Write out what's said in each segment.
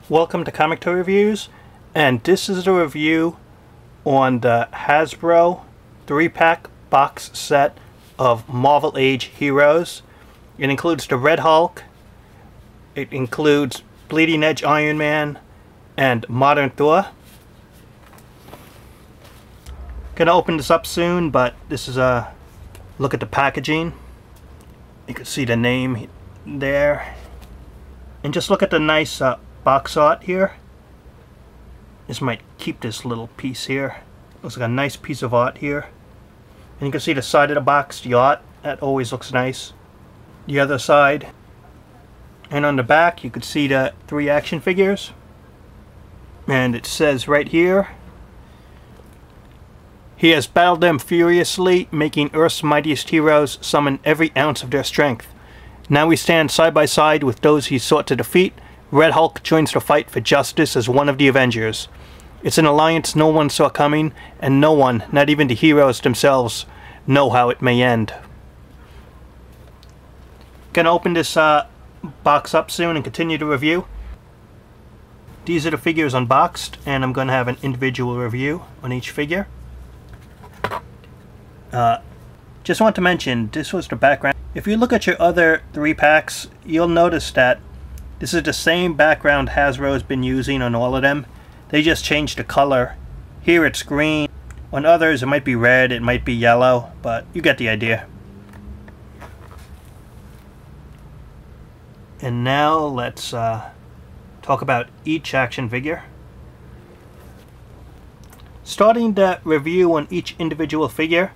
Welcome to Comic Toy Reviews, and this is a review on the Hasbro 3-pack box set of Marvel Age heroes. It includes the Red Hulk, it includes Bleeding Edge Iron Man, and Modern Thor. Gonna open this up soon, but this is a look at the packaging. You can see the name there, and just look at the nice box art here. This might keep this little piece here. Looks like a nice piece of art here. And you can see the side of the box, the art. That always looks nice. The other side. And on the back you can see the 3 action figures. And it says right here, he has battled them furiously, making Earth's mightiest heroes summon every ounce of their strength. Now we stand side by side with those he sought to defeat. Red Hulk joins the fight for justice as one of the Avengers. It's an alliance no one saw coming, and no one, not even the heroes themselves, know how it may end. Gonna open this box up soon and continue the review. These are the figures unboxed, and I'm gonna have an individual review on each figure. Just want to mention, this was the background. If you look at your other 3 packs, you'll notice that this is the same background Hasbro has been using on all of them. They just changed the color. Here it's green. On others it might be red, it might be yellow, but you get the idea. And now let's talk about each action figure. Starting the review on each individual figure,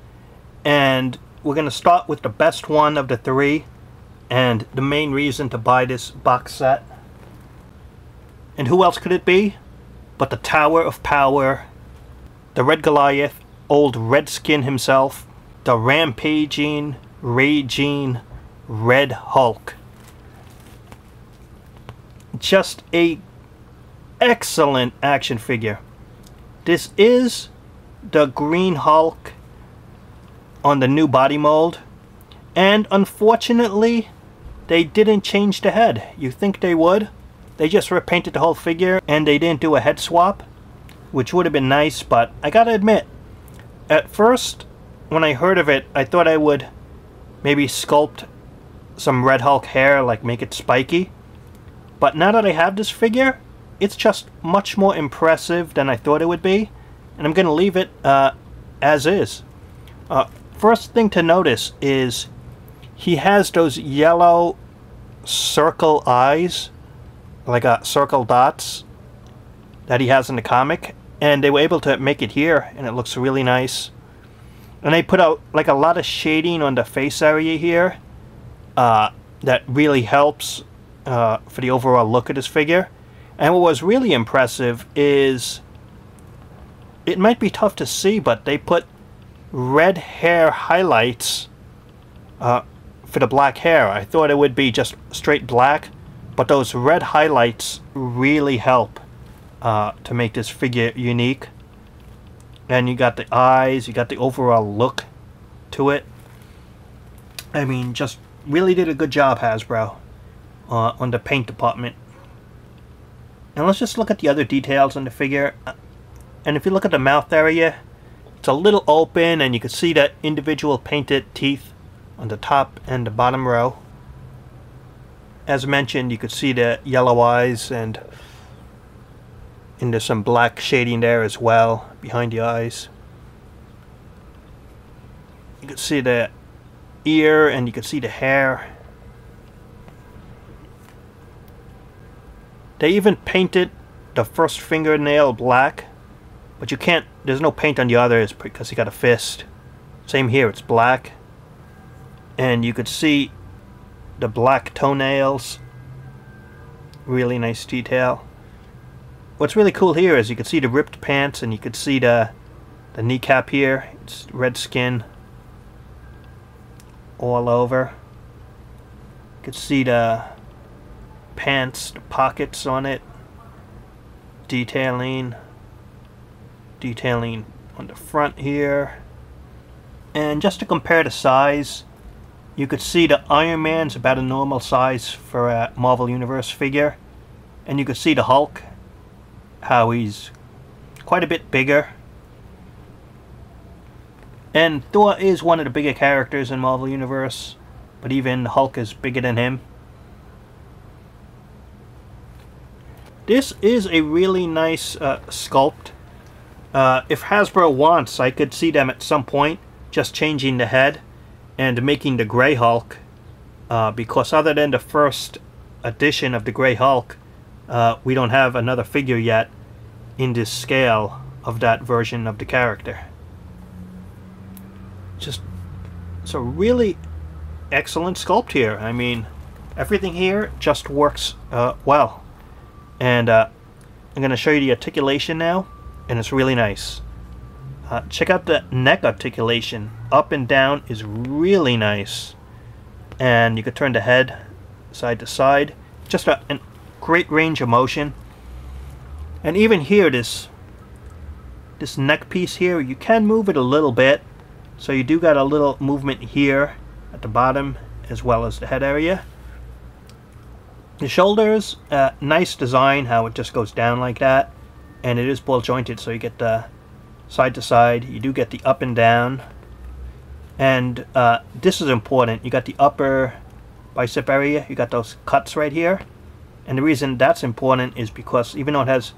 and we're going to start with the best one of the 3. And the main reason to buy this box set. And who else could it be but the Tower of Power, the Red Goliath, old Redskin himself, the rampaging, raging Red Hulk. Just a excellent action figure. This is the Green Hulk on the new body mold, and unfortunately they didn't change the head. You think they would. They just repainted the whole figure and they didn't do a head swap, which would have been nice, but I gotta admit, at first when I heard of it, I thought I would maybe sculpt some Red Hulk hair, like make it spiky. But now that I have this figure, it's just much more impressive than I thought it would be, and I'm gonna leave it as is. First thing to notice is he has those yellow circle eyes, like circle dots that he has in the comic, and they were able to make it here, and it looks really nice. And they put out like a lot of shading on the face area here that really helps for the overall look of this figure. And what was really impressive is, it might be tough to see, but they put red hair highlights for the black hair. I thought it would be just straight black, but those red highlights really help to make this figure unique. And you got the eyes, you got the overall look to it. I mean, just really did a good job, Hasbro, on the paint department. And let's just look at the other details on the figure. And if you look at the mouth area, it's a little open, and you can see the individual painted teeth on the top and the bottom row. As mentioned, you could see the yellow eyes, and there's some black shading there as well behind the eyes. You can see the ear, and you can see the hair. They even painted the first fingernail black, but you can't, there's no paint on the others because he got a fist. Same here, it's black. And you could see the black toenails. Really nice detail. What's really cool here is you can see the ripped pants, and you could see the kneecap here. It's red skin all over. You could see the pants, the pockets on it. Detailing on the front here. And just to compare the size, you could see the Iron Man's about a normal size for a Marvel Universe figure, And you can see the Hulk, how he's quite a bit bigger. And Thor is one of the bigger characters in Marvel Universe, but even Hulk is bigger than him. This is a really nice sculpt. If Hasbro wants, I could see them at some point just changing the head and making the Grey Hulk, because other than the first edition of the Grey Hulk, we don't have another figure yet in this scale of that version of the character. Just, it's a really excellent sculpt here. I mean, everything here just works well. And I'm going to show you the articulation now, and it's really nice. Check out the neck articulation. Up and down is really nice. And you could turn the head side to side. Just a great range of motion. And even here, this neck piece here, you can move it a little bit. So you do got a little movement here at the bottom as well as the head area. The shoulders, nice design, how it just goes down like that. And it is ball jointed, so you get the side to side. You do get the up and down. And this is important. You got the upper bicep area. You got those cuts right here. And the reason that's important is because even though it has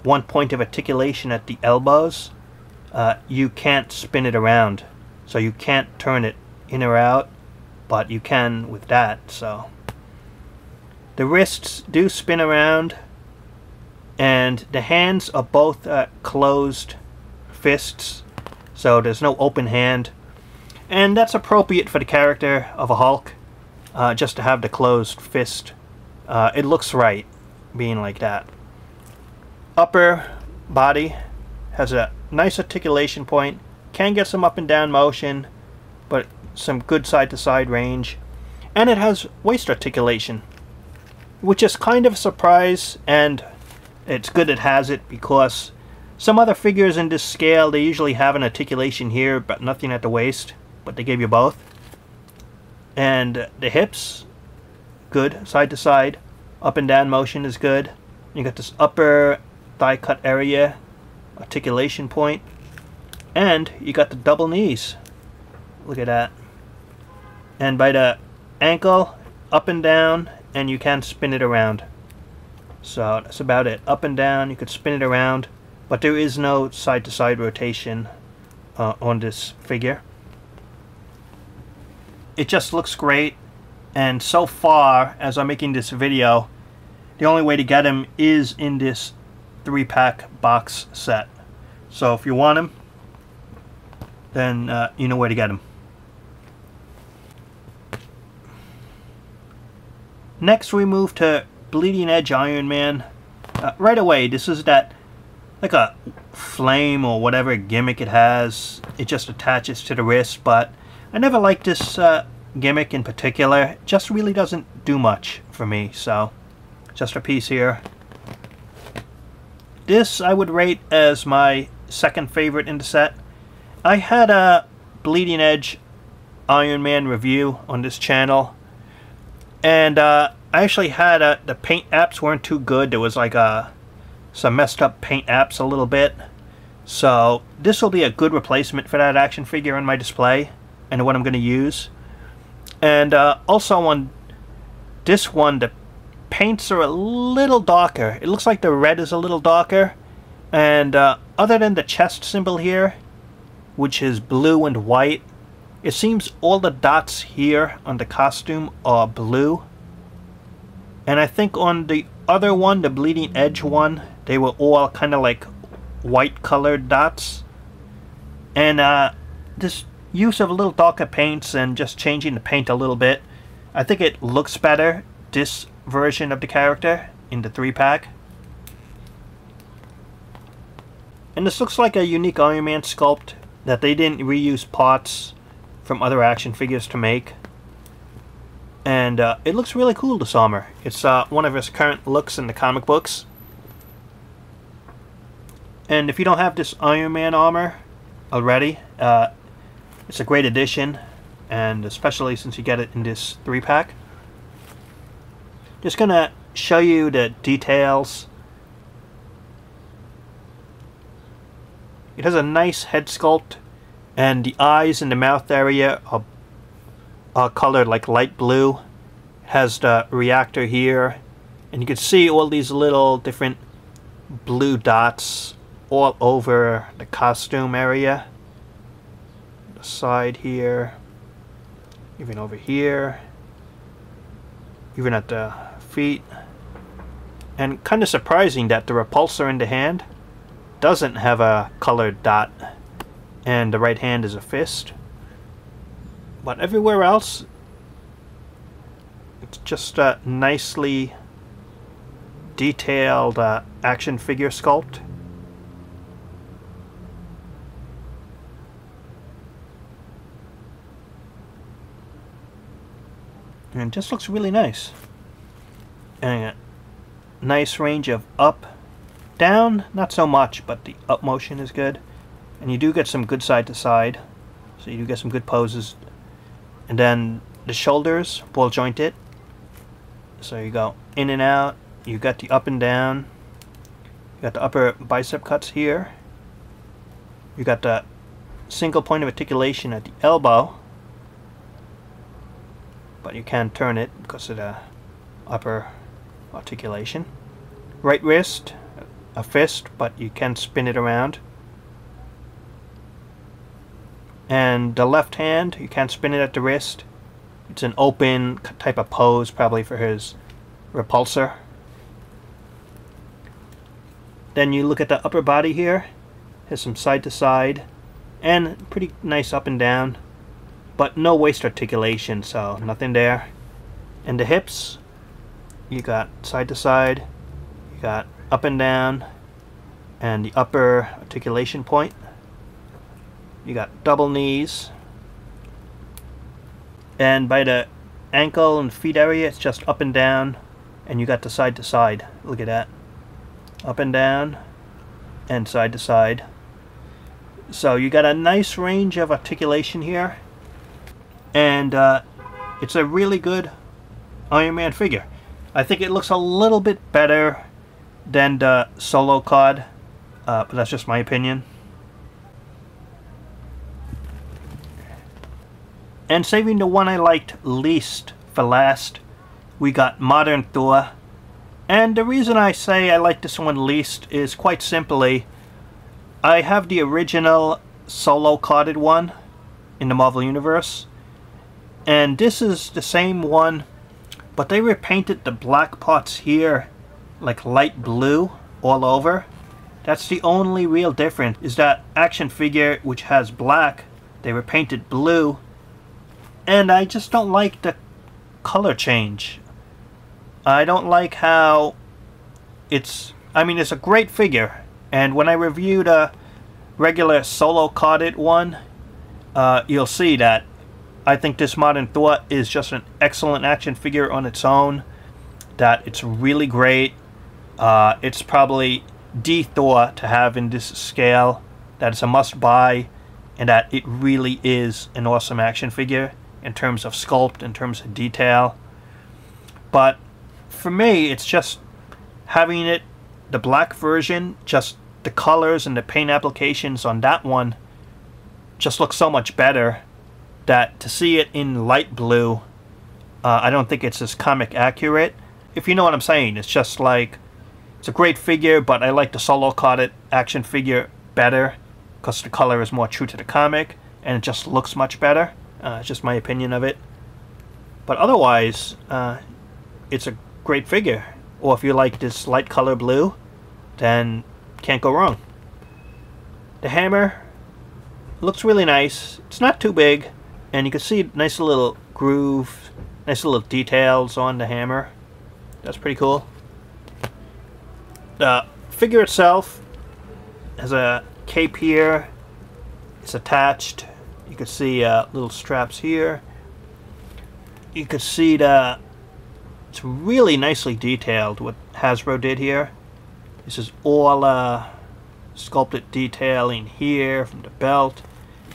one point of articulation at the elbows, you can't spin it around. So you can't turn it in or out, but you can with that. So the wrists do spin around, and the hands are both closed fists, so there's no open hand. And that's appropriate for the character of a Hulk, just to have the closed fist. It looks right being like that. Upper body has a nice articulation point. Can get some up and down motion, but some good side to side range. And it has waist articulation, which is kind of a surprise, and it's good it has it, because some other figures in this scale, they usually have an articulation here but nothing at the waist, but they gave you both. And the hips, good, side to side. Up and down motion is good. You got this upper thigh cut area, articulation point. And you got the double knees. Look at that. And by the ankle, up and down, and you can spin it around. So that's about it. Up and down, you could spin it around, but there is no side-to-side rotation on this figure. It just looks great, and so far, as I'm making this video, the only way to get him is in this 3-pack box set. So if you want him, then you know where to get him. Next we move to Bleeding Edge Iron Man. Right away, this is that, like a flame or whatever gimmick it has. It just attaches to the wrist, but I never liked this gimmick in particular. It just really doesn't do much for me, so just a piece here. This I would rate as my second favorite in the set. I had a Bleeding Edge Iron Man review on this channel, and I actually had the paint apps weren't too good. There was like some messed up paint apps a little bit, so this will be a good replacement for that action figure on my display and what I'm going to use. And also on this one, the paints are a little darker. It looks like the red is a little darker, and other than the chest symbol here, which is blue and white, it seems all the dots here on the costume are blue. And I think on the other one, the Bleeding Edge one, they were all kind of like white colored dots. And this use of a little darker paints and just changing the paint a little bit, I think it looks better, this version of the character in the 3-pack. And this looks like a unique Iron Man sculpt that they didn't reuse parts from other action figures to make. And it looks really cool this armor. It's one of his current looks in the comic books. And if you don't have this Iron Man armor already, it's a great addition, and especially since you get it in this 3-pack. Just gonna show you the details. It has a nice head sculpt, and the eyes and the mouth area are colored like light blue. It has the reactor here, and you can see all these little different blue dots all over the costume area. The side here, even over here, even at the feet. And kind of surprising that the repulsor in the hand doesn't have a colored dot, and the right hand is a fist. But everywhere else, it's just a nicely detailed action figure sculpt. And it just looks really nice. And a nice range of up, down, not so much, but the up motion is good. And you do get some good side to side, so you do get some good poses. And then the shoulders, ball jointed, so you go in and out. You got the up and down. You got the upper bicep cuts here. You got the single point of articulation at the elbow, but you can't turn it because of the upper articulation. Right wrist, a fist, but you can spin it around. And the left hand, you can't spin it at the wrist. It's an open type of pose, probably for his repulsor. Then you look at the upper body here. Has some side to side and pretty nice up and down, but no waist articulation, so nothing there. And the hips, you got side to side, you got up and down, and the upper articulation point. You got double knees, and by the ankle and feet area, it's just up and down, and you got the side to side. Look at that, up and down and side to side. So you got a nice range of articulation here, and it's a really good Iron Man figure. I think it looks a little bit better than the Solo card, but that's just my opinion. And saving the one I liked least for last, we got Modern Thor. And the reason I say I like this one least is quite simply, I have the original Solo carded one in the Marvel Universe, and this is the same one, but they repainted the black parts here like light blue all over. That's the only real difference, is that action figure, which has black, they repainted blue. And I just don't like the color change. I don't like how it's... I mean, it's a great figure. And when I reviewed a regular Solo carded one, you'll see that I think this Modern Thor is just an excellent action figure on its own. That it's really great. It's probably the Thor to have in this scale. That it's a must-buy. And that it really is an awesome action figure in terms of sculpt, in terms of detail. But for me, it's just having it, the black version, just the colors and the paint applications on that one just look so much better, that to see it in light blue, I don't think it's as comic accurate. If you know what I'm saying, it's just like, it's a great figure, but I like the Solo carded action figure better because the color is more true to the comic and it just looks much better. It's just my opinion of it. But otherwise, it's a great figure. Or if you like this light color blue, then can't go wrong. The hammer looks really nice. It's not too big, and you can see nice little groove, nice little details on the hammer. That's pretty cool. The figure itself has a cape here. It's attached. You can see little straps here. You can see that it's really nicely detailed what Hasbro did here. This is all sculpted detailing here from the belt.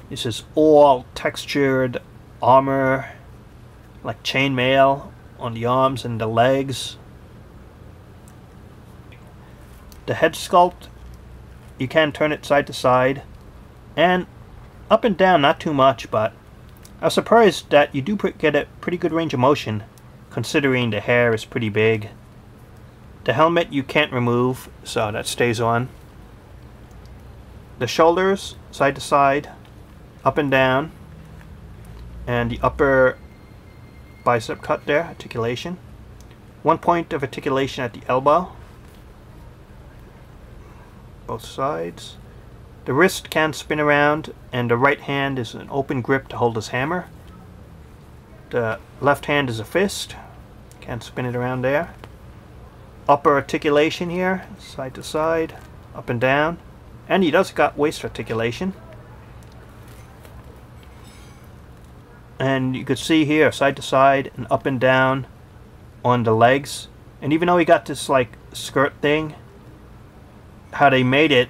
This is all textured armor, like chainmail on the arms and the legs. The head sculpt, you can turn it side to side, and up and down, not too much, but I was surprised that you do get a pretty good range of motion, considering the hair is pretty big. The helmet you can't remove, so that stays on. The shoulders, side to side, up and down, and the upper bicep cut there, articulation. 1 point of articulation at the elbow. Both sides. The wrist can spin around, and the right hand is an open grip to hold his hammer. The left hand is a fist. Can't spin it around there. Upper articulation here, side to side, up and down. And he does got waist articulation. And you could see here, side to side and up and down on the legs. And even though he got this like skirt thing, how they made it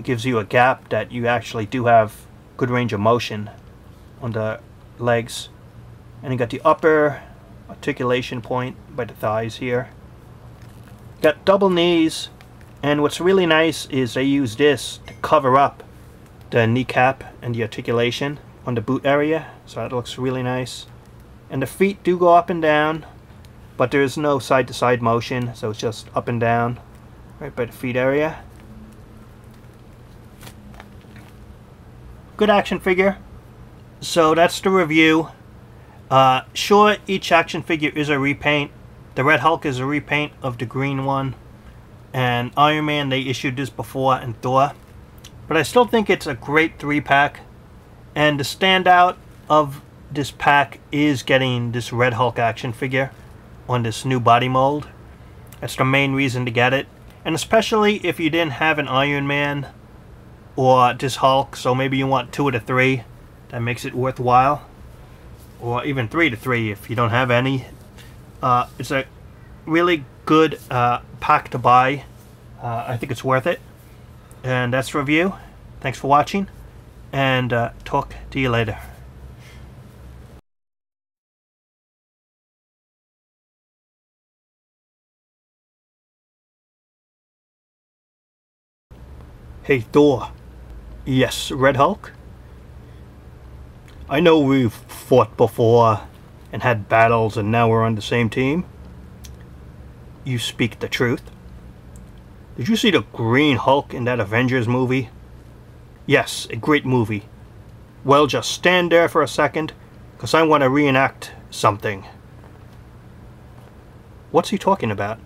gives you a gap that you actually do have good range of motion on the legs. And you got the upper articulation point by the thighs here. Got double knees, and what's really nice is they use this to cover up the kneecap and the articulation on the boot area, so that looks really nice. And the feet do go up and down, but there is no side to side motion, so it's just up and down right by the feet area. Good action figure. So that's the review. Sure, each action figure is a repaint. The Red Hulk is a repaint of the green one, and Iron Man, they issued this before, and Thor. But I still think it's a great 3-pack, and the standout of this pack is getting this Red Hulk action figure on this new body mold. That's the main reason to get it, and especially if you didn't have an Iron Man or this Hulk, so maybe you want 2 of the 3, that makes it worthwhile, or even 3 of the 3 if you don't have any. It's a really good pack to buy. I think it's worth it. And that's the review. Thanks for watching, and talk to you later. Hey Thor. Yes, Red Hulk? I know we've fought before and had battles, and now we're on the same team. You speak the truth. Did you see the Green Hulk in that Avengers movie? Yes, a great movie. Well, just stand there for a second, because I want to reenact something. What's he talking about?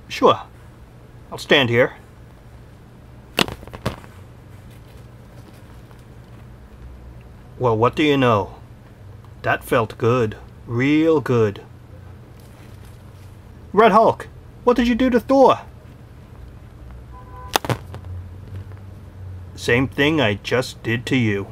Sure. I'll stand here. Well, what do you know? That felt good. Real good. Red Hulk, what did you do to Thor? Same thing I just did to you.